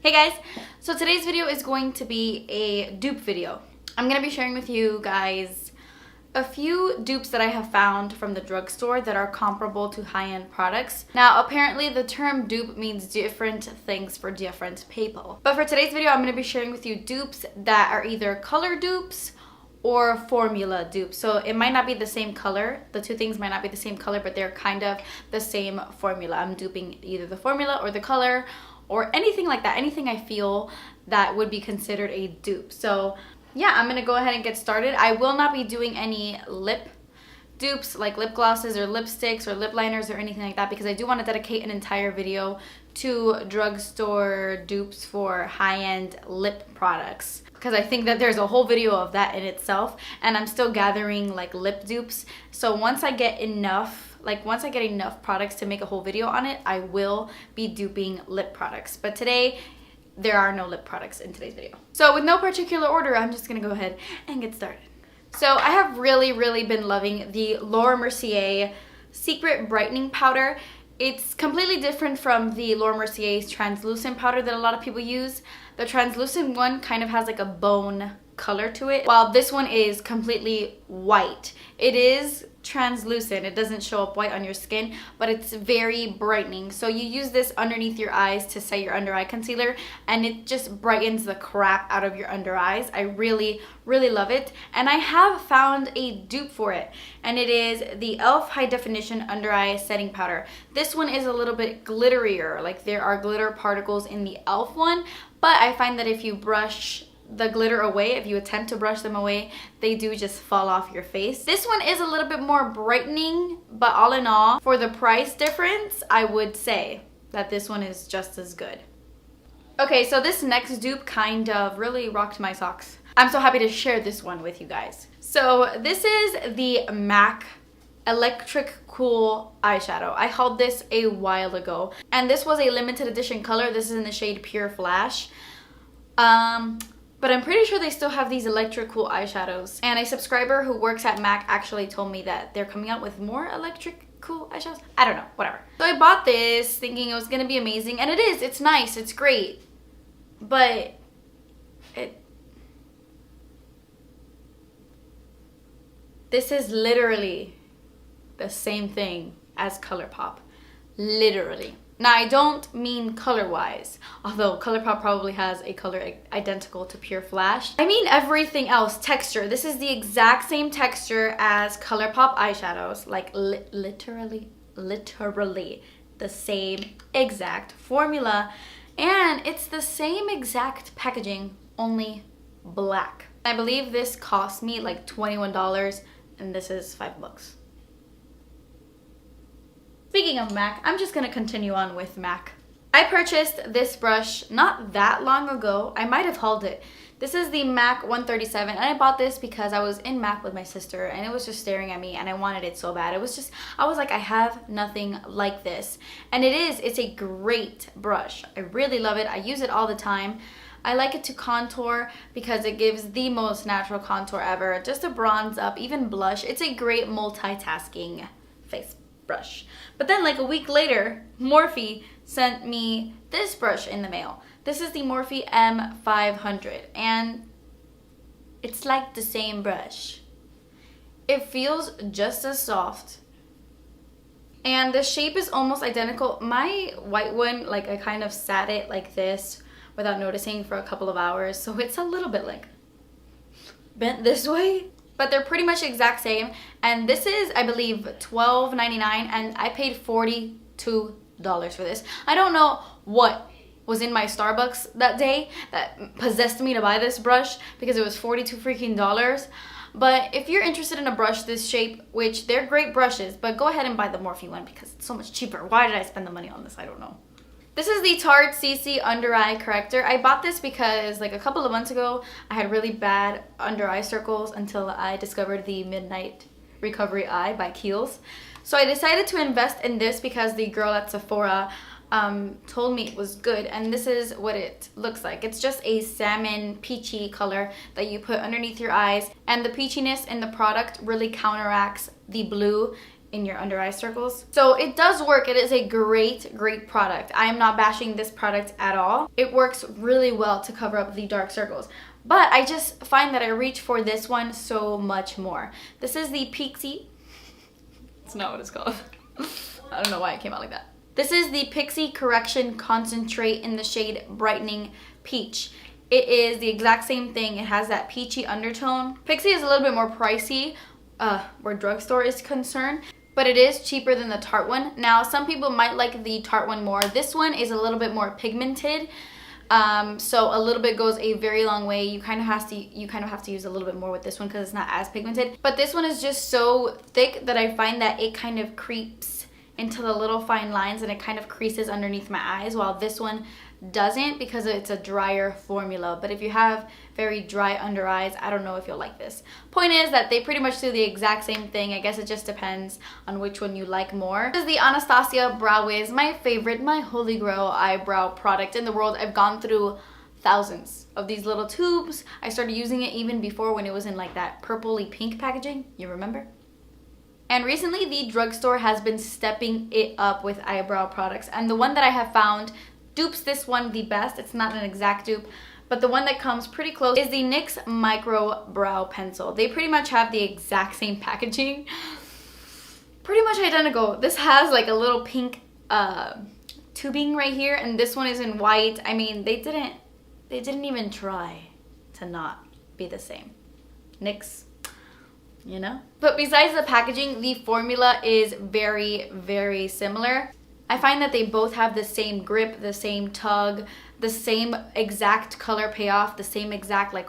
Hey guys, so today's video is going to be a dupe video. I'm going to be sharing with you guys a few dupes that I have found from the drugstore that are comparable to high-end products. Now, apparently the term dupe means different things for different people. But for today's video, I'm going to be sharing with you dupes that are either color dupes or formula dupes. So it might not be the same color. The two things might not be the same color, but they're kind of the same formula. I'm duping either the formula or the color or anything like that, anything I feel that would be considered a dupe. So yeah, I'm gonna go ahead and get started. I will not be doing any lip dupes like lip glosses or lipsticks or lip liners or anything like that, because I do want to dedicate an entire video to drugstore dupes for high-end lip products, because I think that there's a whole video of that in itself, and I'm still gathering like lip dupes. So once I get enough products to make a whole video on it, I will be duping lip products. But today, there are no lip products in today's video. So with no particular order, I'm just gonna go ahead and get started. So I have really been loving the Laura Mercier Secret Brightening Powder. It's completely different from the Laura Mercier's translucent powder that a lot of people use. The translucent one kind of has like a bone color to it, while this one is completely white. It is translucent, it doesn't show up white on your skin, but it's very brightening. So you use this underneath your eyes to set your under eye concealer, and it just brightens the crap out of your under eyes. I really love it, and I have found a dupe for it, and it is the e.l.f. High Definition Under Eye Setting Powder. This one is a little bit glitterier, like there are glitter particles in the e.l.f. one, but I find that if you brush the glitter away, if you attempt to brush them away, they do just fall off your face. This one is a little bit more brightening, but all in all, for the price difference, I would say that this one is just as good. Okay, so this next dupe kind of really rocked my socks. I'm so happy to share this one with you guys. So this is the MAC Electric Cool eyeshadow. I hauled this a while ago, and this was a limited edition color. This is in the shade Pure Flash. But I'm pretty sure they still have these electric cool eyeshadows. And a subscriber who works at MAC actually told me that they're coming out with more electric cool eyeshadows. I don't know, whatever. So I bought this thinking it was gonna be amazing, and it is. It's nice, it's great. But this is literally the same thing as ColourPop. Literally. Now, I don't mean color-wise, although ColourPop probably has a color identical to Pure Flash. I mean everything else. Texture. This is the exact same texture as ColourPop eyeshadows, like literally the same exact formula, and it's the same exact packaging, only black. I believe this cost me like $21, and this is $5. Speaking of MAC, I'm just gonna continue on with MAC. I purchased this brush not that long ago. I might have hauled it. This is the MAC 137, and I bought this because I was in MAC with my sister, and it was just staring at me, and I wanted it so bad. I was like, I have nothing like this. And it's a great brush. I really love it. I use it all the time. I like it to contour because it gives the most natural contour ever. Just to bronze up, even blush. It's a great multitasking face brush. But then like a week later, Morphe sent me this brush in the mail. This is the Morphe M500, and it's like the same brush. It feels just as soft, and the shape is almost identical. My white one, like I kind of sat it like this without noticing for a couple of hours, so it's a little bit like bent this way. But they're pretty much exact same, and this is, I believe, $12.99, and I paid $42 for this. I don't know what was in my Starbucks that day that possessed me to buy this brush, because it was $42 freaking. But if you're interested in a brush this shape, which they're great brushes, but go ahead and buy the Morphe one because it's so much cheaper. Why did I spend the money on this? I don't know. This is the Tarte CC Under Eye Corrector. I bought this because like a couple of months ago, I had really bad under eye circles until I discovered the Midnight Recovery Eye by Kiehl's. So I decided to invest in this because the girl at Sephora told me it was good, and this is what it looks like. It's just a salmon peachy color that you put underneath your eyes, and the peachiness in the product really counteracts the blue in your under eye circles. So it does work. It is a great, great product. I am not bashing this product at all. It works really well to cover up the dark circles. But I just find that I reach for this one so much more. This is the Pixie. It's not what it's called. I don't know why it came out like that. This is the Pixie Correction Concentrate in the shade Brightening Peach. It is the exact same thing. It has that peachy undertone. Pixie is a little bit more pricey where Drugstore is concerned, but it is cheaper than the Tarte one. Now, some people might like the Tarte one more. This one is a little bit more pigmented. So a little bit goes a very long way. You kind of have to use a little bit more with this one because it's not as pigmented. But this one is just so thick that I find that it kind of creeps into the little fine lines and it kind of creases underneath my eyes, while this one doesn't because it's a drier formula. But if you have very dry under eyes, I don't know if you'll like this. Point is that they pretty much do the exact same thing. I guess it just depends on which one you like more. This is the Anastasia Brow Wiz, my favorite, my holy grail eyebrow product in the world. I've gone through thousands of these little tubes. I started using it even before when it was in like that purpley pink packaging. You remember? And recently the Drugstore has been stepping it up with eyebrow products. And the one that I have found dupes this one the best. It's not an exact dupe, but the one that comes pretty close is the NYX Micro Brow Pencil. They pretty much have the exact same packaging. Pretty much identical. This has like a little pink tubing right here, and this one is in white. I mean, they didn't even try to not be the same. NYX, you know? But besides the packaging, the formula is very, very similar. I find that they both have the same grip, the same tug, the same exact color payoff, the same exact like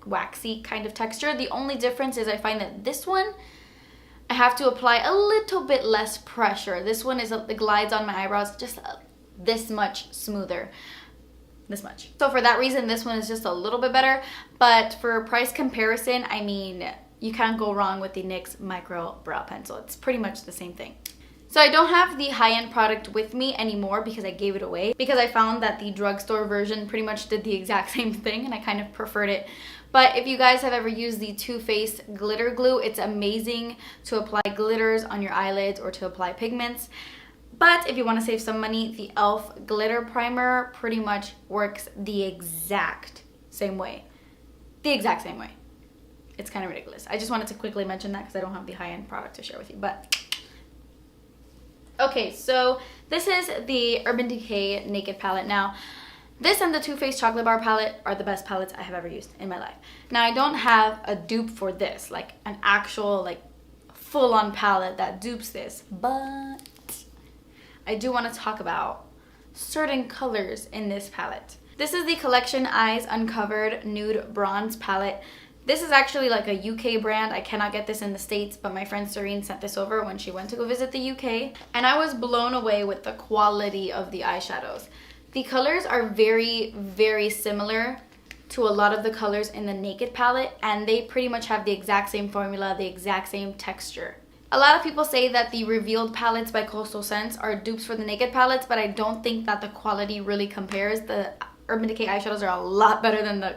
waxy kind of texture. The only difference is I find that this one, I have to apply a little bit less pressure. This one is it glides on my eyebrows just this much smoother. This much. So for that reason, this one is just a little bit better. But for price comparison, I mean, you can't go wrong with the NYX Micro Brow Pencil. It's pretty much the same thing. So I don't have the high-end product with me anymore because I gave it away, because I found that the Drugstore version pretty much did the exact same thing and I kind of preferred it. But if you guys have ever used the Too Faced glitter glue, it's amazing to apply glitters on your eyelids or to apply pigments. But if you want to save some money, the e.l.f. glitter primer pretty much works the exact same way. The exact same way. It's kind of ridiculous. I just wanted to quickly mention that because I don't have the high-end product to share with you. But okay, so this is the Urban Decay Naked Palette. Now, this and the Too Faced Chocolate Bar palette are the best palettes I have ever used in my life. Now, I don't have a dupe for this, like an actual, like, full-on palette that dupes this, but I do want to talk about certain colors in this palette. This is the Collection Eyes Uncovered Nude Bronze Palette. This is actually like a UK brand. I cannot get this in the States, but my friend Serene sent this over when she went to go visit the UK. And I was blown away with the quality of the eyeshadows. The colors are very, very similar to a lot of the colors in the Naked palette, and they pretty much have the exact same formula, the exact same texture. A lot of people say that the Revealed palettes by Coastal Scents are dupes for the Naked palettes, but I don't think that the quality really compares. The Urban Decay eyeshadows are a lot better than the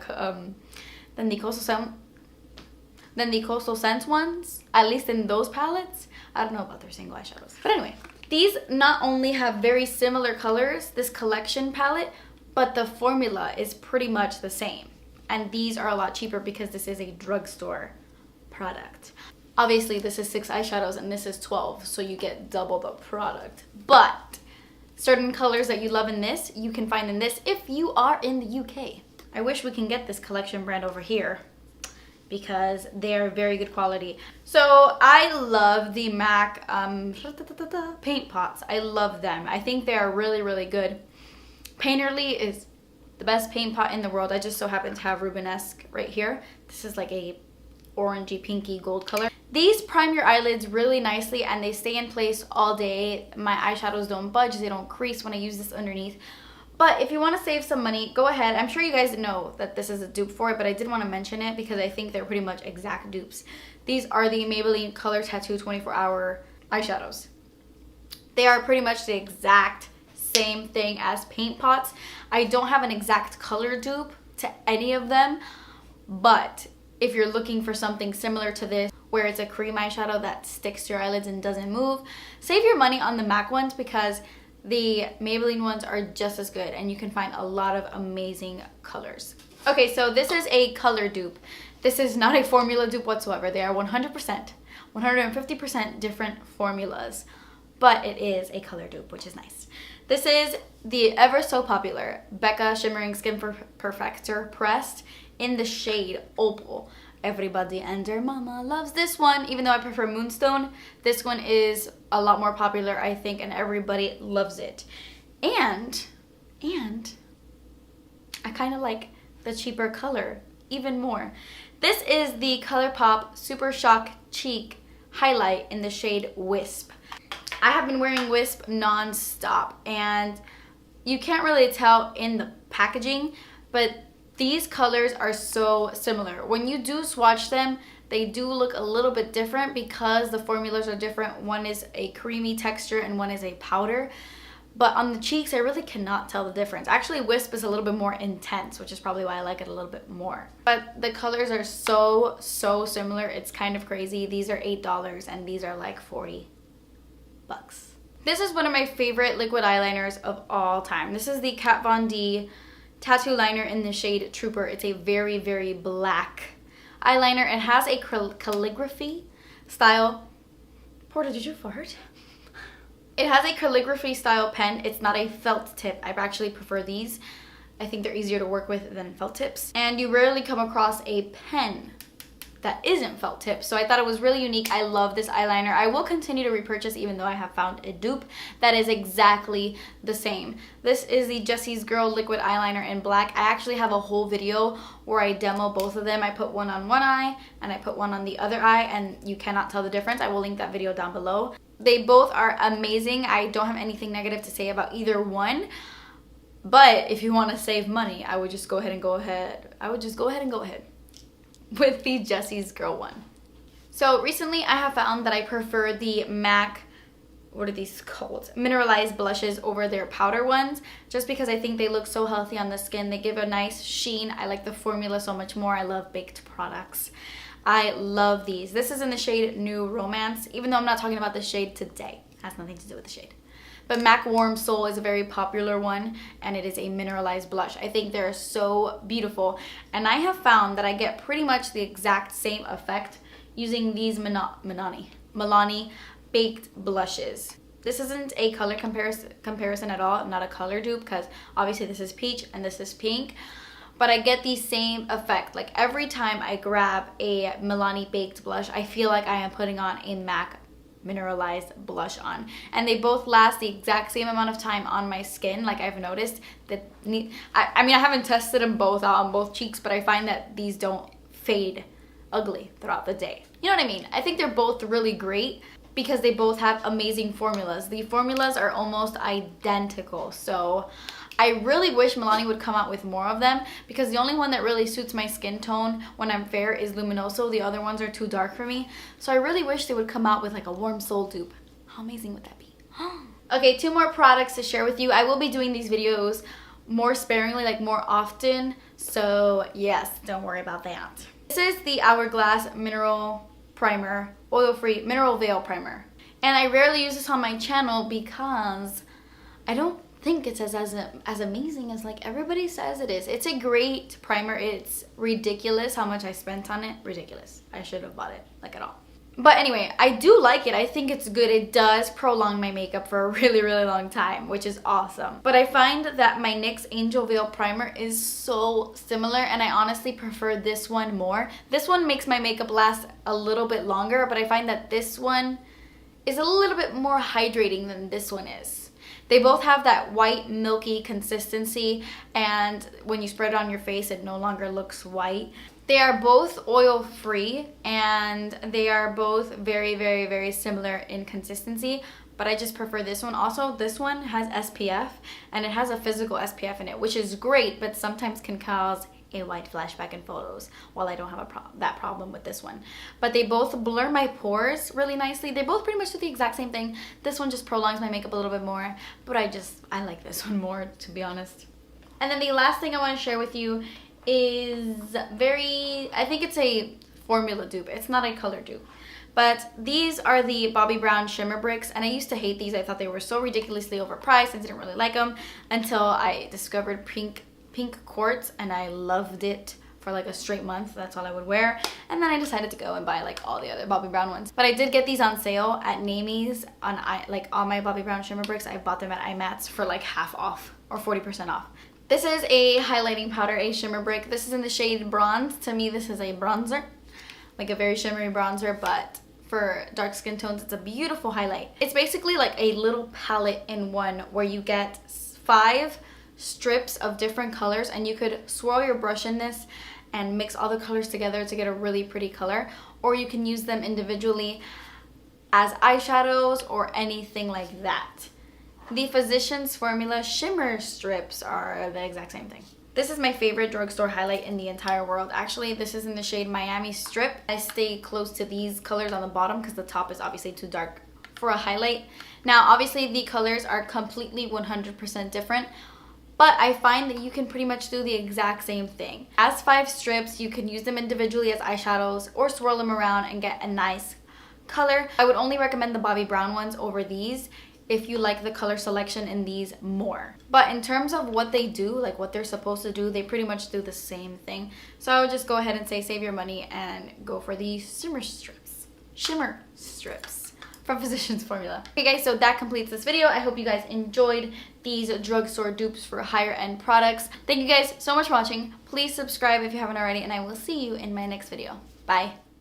Coastal Scents ones, at least in those palettes. I don't know about their single eyeshadows. But anyway, these not only have very similar colors, this collection palette, but the formula is pretty much the same. And these are a lot cheaper because this is a Drugstore product. Obviously, this is 6 eyeshadows and this is 12, so you get double the product. But certain colors that you love in this, you can find in this if you are in the UK. I wish we can get this collection brand over here, because they are very good quality. So I love the MAC paint pots. I love them. I think they are really, really good. Painterly is the best paint pot in the world. I just so happen to have Rubenesque right here. This is like a orangey, pinky, gold color. These prime your eyelids really nicely and they stay in place all day. My eyeshadows don't budge, they don't crease when I use this underneath. But if you want to save some money, go ahead. I'm sure you guys know that this is a dupe for it, but I did want to mention it because I think they're pretty much exact dupes. These are the Maybelline Color Tattoo 24-hour eyeshadows. They are pretty much the exact same thing as paint pots. I don't have an exact color dupe to any of them, but if you're looking for something similar to this where it's a cream eyeshadow that sticks to your eyelids and doesn't move. Save your money on the MAC ones because the Maybelline ones are just as good and you can find a lot of amazing colors. Okay, so this is a color dupe. This is not a formula dupe whatsoever. They are 100%, 150% different formulas, but it is a color dupe, which is nice. This is the ever so popular Becca Shimmering Skin Perfector Pressed in the shade Opal. Everybody and their mama loves this one. Even though I prefer Moonstone, this one is a lot more popular, I think, and everybody loves it. And I kind of like the cheaper color even more. This is the ColourPop Super Shock Cheek Highlight in the shade Wisp. I have been wearing Wisp non-stop, and you can't really tell in the packaging, but these colors are so similar. When you do swatch them, they do look a little bit different because the formulas are different. One is a creamy texture and one is a powder. But on the cheeks, I really cannot tell the difference. Actually, Wisp is a little bit more intense, which is probably why I like it a little bit more. But the colors are so similar. It's kind of crazy. These are $8 and these are like 40 bucks. This is one of my favorite liquid eyeliners of all time. This is the Kat Von D Tattoo Liner in the shade Trooper. It's a very black eyeliner. It has a calligraphy style. Porta, did you fart? It has a calligraphy style pen. It's not a felt tip. I actually prefer these. I think they're easier to work with than felt tips. And you rarely come across a pen that isn't felt tip, so I thought it was really unique. I love this eyeliner. I will continue to repurchase even though I have found a dupe that is exactly the same. This is the Jessie's Girl liquid eyeliner in black. I actually have a whole video where I demo both of them. I put one on one eye and I put one on the other eye, and you cannot tell the difference. I will link that video down below. They both are amazing. I don't have anything negative to say about either one. But if you want to save money, I would just go ahead and go ahead with the Jessie's Girl one. So recently I have found that I prefer the MAC, what are these called? Mineralized blushes over their powder ones, just because I think they look so healthy on the skin. They give a nice sheen. I like the formula so much more. I love baked products. I love these. This is in the shade New Romance, even though I'm not talking about the shade today. It has nothing to do with the shade. But MAC Warm Soul is a very popular one, and it is a mineralized blush. I think they're so beautiful, and I have found that I get pretty much the exact same effect using these Milani baked blushes. This isn't a color comparison at all. I'm not a color dupe because obviously this is peach and this is pink, but I get the same effect. Like every time I grab a Milani baked blush, I feel like I am putting on a MAC mineralized blush on, and they both last the exact same amount of time on my skin. Like I've noticed that I mean I haven't tested them both out on both cheeks, but I find that these don't fade ugly throughout the day. You know what I mean? I think they're both really great because they both have amazing formulas. The formulas are almost identical, so I really wish Milani would come out with more of them because the only one that really suits my skin tone when I'm fair is Luminoso. The other ones are too dark for me. So I really wish they would come out with like a Warm Soul dupe. How amazing would that be? Okay, 2 more products to share with you. I will be doing these videos more sparingly, like more often. So yes, don't worry about that. This is the Hourglass Mineral Primer, Oil-Free Mineral Veil Primer. And I rarely use this on my channel because I don't think it's as amazing as like everybody says it is. It's a great primer. It's ridiculous how much I spent on it. Ridiculous. I should have bought it like at all. But anyway, I do like it. I think it's good. It does prolong my makeup for a really long time, which is awesome. But I find that my NYX Angel Veil Primer is so similar, and I honestly prefer this one more. This one makes my makeup last a little bit longer, but I find that this one is a little bit more hydrating than this one is. They both have that white milky consistency, and when you spread it on your face it no longer looks white. They are both oil free and they are both very similar in consistency, but I just prefer this one. Also, this one has SPF and it has a physical SPF in it, which is great, but sometimes can cause a white flashback in photos, while I don't have that problem with this one. But they both blur my pores really nicely. They both pretty much do the exact same thing. This one just prolongs my makeup a little bit more, but I like this one more, to be honest. And then the last thing I want to share with you is I think it's a formula dupe. It's not a color dupe. But these are the Bobbi Brown Shimmer Bricks, and I used to hate these. I thought they were so ridiculously overpriced. I didn't really like them until I discovered pink quartz, and I loved it for like a straight month. That's all I would wear. And then I decided to go and buy like all the other Bobbi Brown ones. But I did get these on sale at Namie's on like all my Bobbi Brown Shimmer Bricks. I bought them at IMATS for like half off or 40% off. This is a highlighting powder, a shimmer brick. This is in the shade Bronze. To me, this is a bronzer, like a very shimmery bronzer, but for dark skin tones, it's a beautiful highlight. It's basically like a little palette in one where you get 5 strips of different colors, and you could swirl your brush in this and mix all the colors together to get a really pretty color, or you can use them individually as eyeshadows or anything like that. The Physicians Formula shimmer strips are the exact same thing. This is my favorite drugstore highlight in the entire world. Actually, this is in the shade Miami Strip. I stay close to these colors on the bottom because the top is obviously too dark for a highlight. Now, obviously, the colors are completely 100% different, but I find that you can pretty much do the exact same thing. As 5 strips, you can use them individually as eyeshadows or swirl them around and get a nice color. I would only recommend the Bobbi Brown ones over these if you like the color selection in these more. But in terms of what they do, like what they're supposed to do, they pretty much do the same thing. So I would just go ahead and say save your money and go for the shimmer strips from Physicians Formula. Okay guys, so that completes this video. I hope you guys enjoyed these drugstore dupes for higher end products. Thank you guys so much for watching. Please subscribe if you haven't already, and I will see you in my next video. Bye.